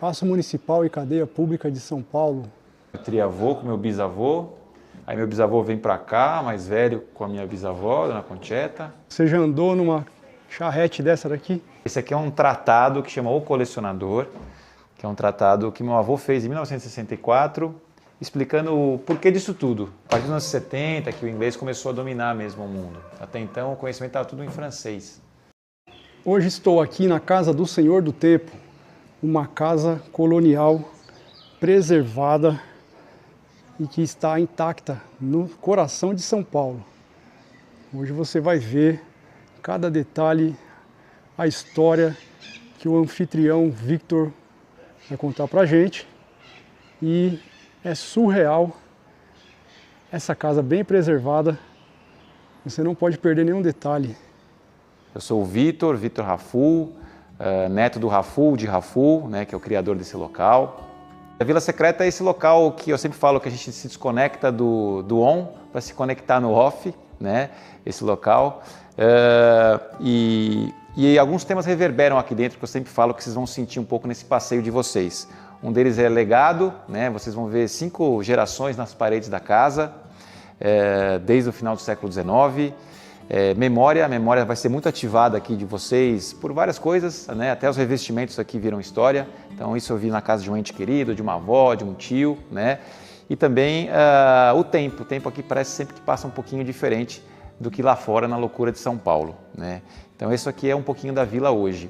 Espaço Municipal e Cadeia Pública de São Paulo. Eu triavô com meu bisavô, aí meu bisavô vem para cá, mais velho, com a minha bisavó, Dona Concheta. Você já andou numa charrete dessa daqui? Esse aqui é um tratado que chama O Colecionador, que é um tratado que meu avô fez em 1964, explicando o porquê disso tudo. A partir dos anos 70, que o inglês começou a dominar mesmo o mundo. Até então, o conhecimento estava tudo em francês. Hoje estou aqui na Casa do Senhor do Tempo, uma casa colonial preservada e que está intacta no coração de São Paulo. Hoje você vai ver cada detalhe, a história que o anfitrião Victor vai contar pra gente. E é surreal essa casa bem preservada, você não pode perder nenhum detalhe. Eu sou o Victor Raful, neto do Raful, de Raful, né, que é o criador desse local. A Vila Secreta é esse local que eu sempre falo que a gente se desconecta do on para se conectar no off, né, esse local. E alguns temas reverberam aqui dentro que eu sempre falo que vocês vão sentir um pouco nesse passeio de vocês. Um deles é legado, né, vocês vão ver 5 gerações nas paredes da casa, desde o final do século XIX. Memória, a memória vai ser muito ativada aqui de vocês por várias coisas, né? Até os revestimentos aqui viram história, então isso eu vi na casa de um ente querido, de uma avó, de um tio, né? E também o tempo aqui parece sempre que passa um pouquinho diferente do que lá fora na loucura de São Paulo, né? Então isso aqui é um pouquinho da vila hoje.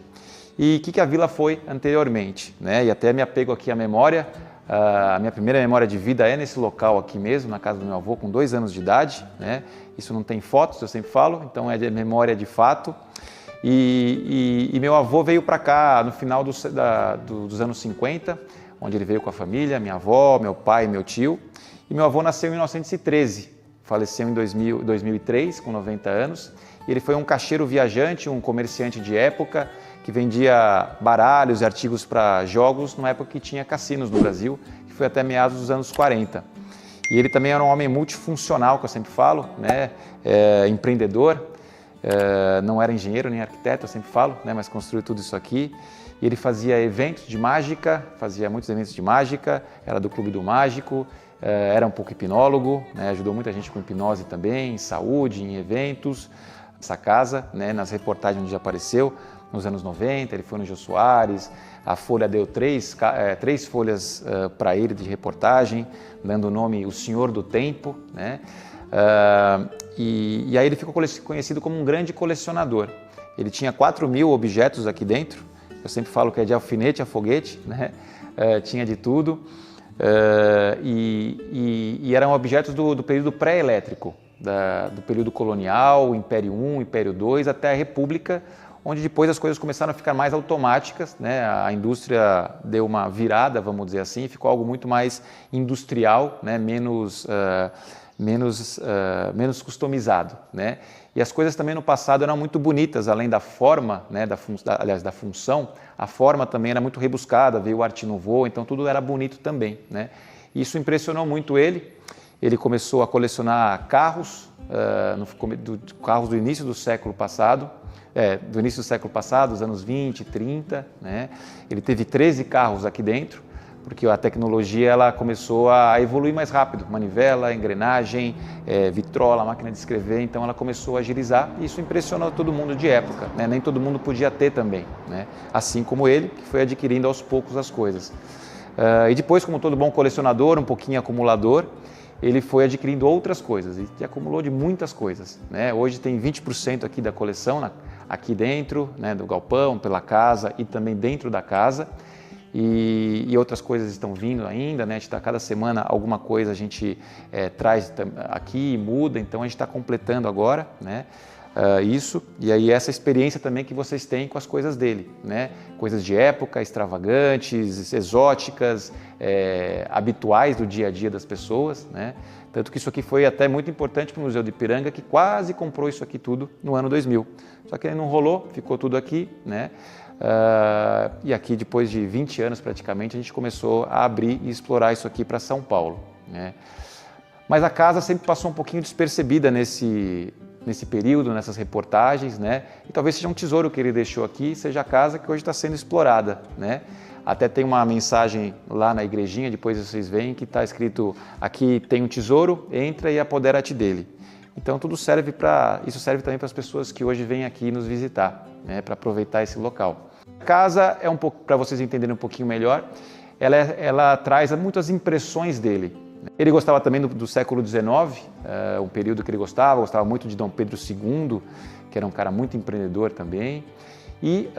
E o que a vila foi anteriormente, né? E até me apego aqui à memória. A minha primeira memória de vida é nesse local aqui mesmo, na casa do meu avô, com 2 anos de idade, né? Isso não tem fotos, eu sempre falo, então é de memória de fato. E meu avô veio para cá no final dos anos 50, onde ele veio com a família, minha avó, meu pai e meu tio. E meu avô nasceu em 1913, faleceu em 2003, com 90 anos. E ele foi um caixeiro viajante, um comerciante de época, que vendia baralhos e artigos para jogos numa época que tinha cassinos no Brasil, que foi até meados dos anos 40. E ele também era um homem multifuncional, que eu sempre falo, né? Empreendedor, não era engenheiro nem arquiteto, eu sempre falo, né? Mas construiu tudo isso aqui. E ele fazia eventos de mágica, fazia muitos eventos de mágica, era do Clube do Mágico, era um pouco hipnólogo, né? Ajudou muita gente com hipnose também, em saúde, em eventos. Essa casa, né? Nas reportagens onde apareceu, nos anos 90, ele foi no Jô Soares, a Folha deu 3 folhas para ele de reportagem, dando o nome O Senhor do Tempo, né? E aí ele ficou conhecido como um grande colecionador. Ele tinha 4.000 objetos aqui dentro, eu sempre falo que é de alfinete a foguete, né? Tinha de tudo, e eram objetos do período pré-elétrico, do período colonial, Império I, Império II, até a República, onde depois as coisas começaram a ficar mais automáticas, né? A indústria deu uma virada, vamos dizer assim, ficou algo muito mais industrial, né? Menos customizado, né? E as coisas também no passado eram muito bonitas, além da forma, né? Da função, a forma também era muito rebuscada, veio o Art Nouveau, então tudo era bonito também, né? Isso impressionou muito ele. Ele começou a colecionar carros, carros do início do século passado, dos anos 20, 30, né? Ele teve 13 carros aqui dentro, porque a tecnologia ela começou a evoluir mais rápido, manivela, engrenagem, vitrola, máquina de escrever, então ela começou a agilizar e isso impressionou todo mundo de época, né? Nem todo mundo podia ter também, né? Assim como ele, que foi adquirindo aos poucos as coisas. E depois, como todo bom colecionador, um pouquinho acumulador, ele foi adquirindo outras coisas e acumulou de muitas coisas, né? Hoje tem 20% aqui da coleção aqui dentro, né, do galpão, pela casa e também dentro da casa. E outras coisas estão vindo ainda, né? Cada semana alguma coisa a gente traz aqui e muda, então a gente está completando agora, né? Isso, e aí essa experiência também que vocês têm com as coisas dele, né? Coisas de época, extravagantes, exóticas, habituais do dia a dia das pessoas, né? Tanto que isso aqui foi até muito importante para o Museu do Ipiranga, que quase comprou isso aqui tudo no ano 2000. Só que ele não rolou, ficou tudo aqui, né? E aqui, depois de 20 anos praticamente, a gente começou a abrir e explorar isso aqui para São Paulo, né? Mas a casa sempre passou um pouquinho despercebida nesse período, nessas reportagens, né? E talvez seja um tesouro que ele deixou aqui, seja a casa que hoje está sendo explorada, né? Até tem uma mensagem lá na igrejinha, depois vocês veem, que está escrito: aqui tem um tesouro, entra e apodera-te dele. Então isso serve também para as pessoas que hoje vêm aqui nos visitar, né, para aproveitar esse local. A casa é um pouco, para vocês entenderem um pouquinho melhor, ela traz muitas impressões dele. Ele gostava também do século XIX, um período que ele gostava muito de Dom Pedro II, que era um cara muito empreendedor também, e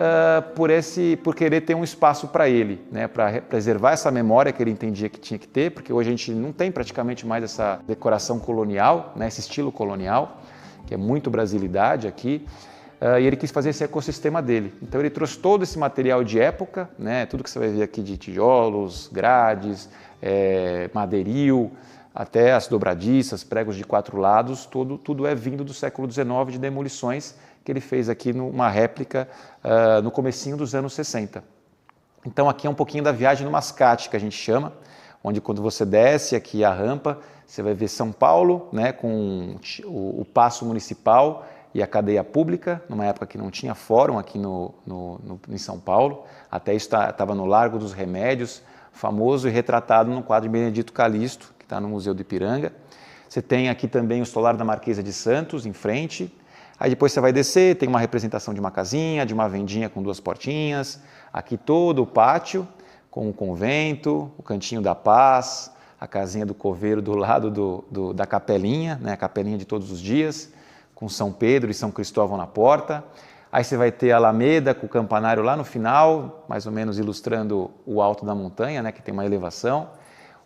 por querer ter um espaço para ele, né, para preservar essa memória que ele entendia que tinha que ter, porque hoje a gente não tem praticamente mais essa decoração colonial, né, esse estilo colonial, que é muito brasilidade aqui, e ele quis fazer esse ecossistema dele. Então ele trouxe todo esse material de época, né, tudo que você vai ver aqui de tijolos, grades, madeiril, até as dobradiças, pregos de 4 lados, tudo é vindo do século XIX, de demolições que ele fez aqui numa réplica no comecinho dos anos 60. Então aqui é um pouquinho da viagem no mascate, que a gente chama, onde quando você desce aqui a rampa, você vai ver São Paulo, né, com o Paço Municipal e a cadeia pública, numa época que não tinha fórum aqui em São Paulo, até isso estava no Largo dos Remédios, famoso e retratado no quadro de Benedito Calixto, que está no Museu do Ipiranga. Você tem aqui também o Solar da Marquesa de Santos, em frente. Aí depois você vai descer, tem uma representação de uma casinha, de uma vendinha com 2 portinhas. Aqui todo o pátio, com o convento, o Cantinho da Paz, a casinha do coveiro do lado da capelinha, né, a capelinha de todos os dias, com São Pedro e São Cristóvão na porta. Aí você vai ter a Alameda com o campanário lá no final, mais ou menos ilustrando o alto da montanha, né, que tem uma elevação.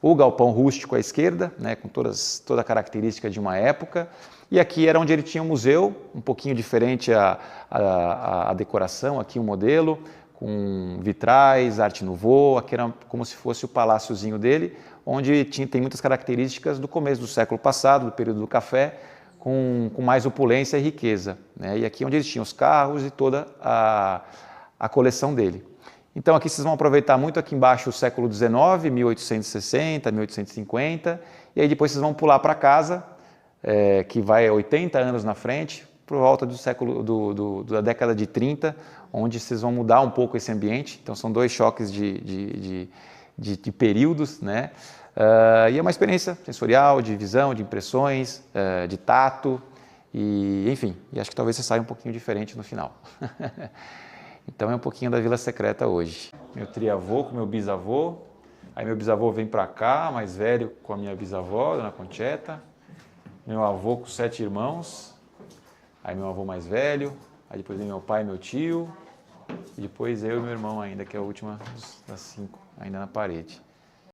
O galpão rústico à esquerda, né, com toda a característica de uma época. E aqui era onde ele tinha um museu, um pouquinho diferente a decoração, aqui um modelo, com vitrais, arte nouveau, aqui era como se fosse o paláciozinho dele, onde tem muitas características do começo do século passado, do período do café, com mais opulência e riqueza, né? E aqui onde eles tinham os carros e toda a coleção dele. Então aqui vocês vão aproveitar muito aqui embaixo o século XIX, 1860, 1850, e aí depois vocês vão pular para casa, que vai 80 anos na frente, por volta da década de 30, onde vocês vão mudar um pouco esse ambiente. Então são 2 choques de períodos, né? E é uma experiência sensorial, de visão, de impressões, de tato, e enfim, e acho que talvez você saia um pouquinho diferente no final. Então é um pouquinho da Vila Secreta hoje. Meu triavô com meu bisavô, aí meu bisavô vem para cá, mais velho, com a minha bisavó, Dona Concheta, meu avô com 7 irmãos, aí meu avô mais velho, aí depois vem meu pai e meu tio, e depois eu e meu irmão ainda, que é a última das 5, ainda na parede.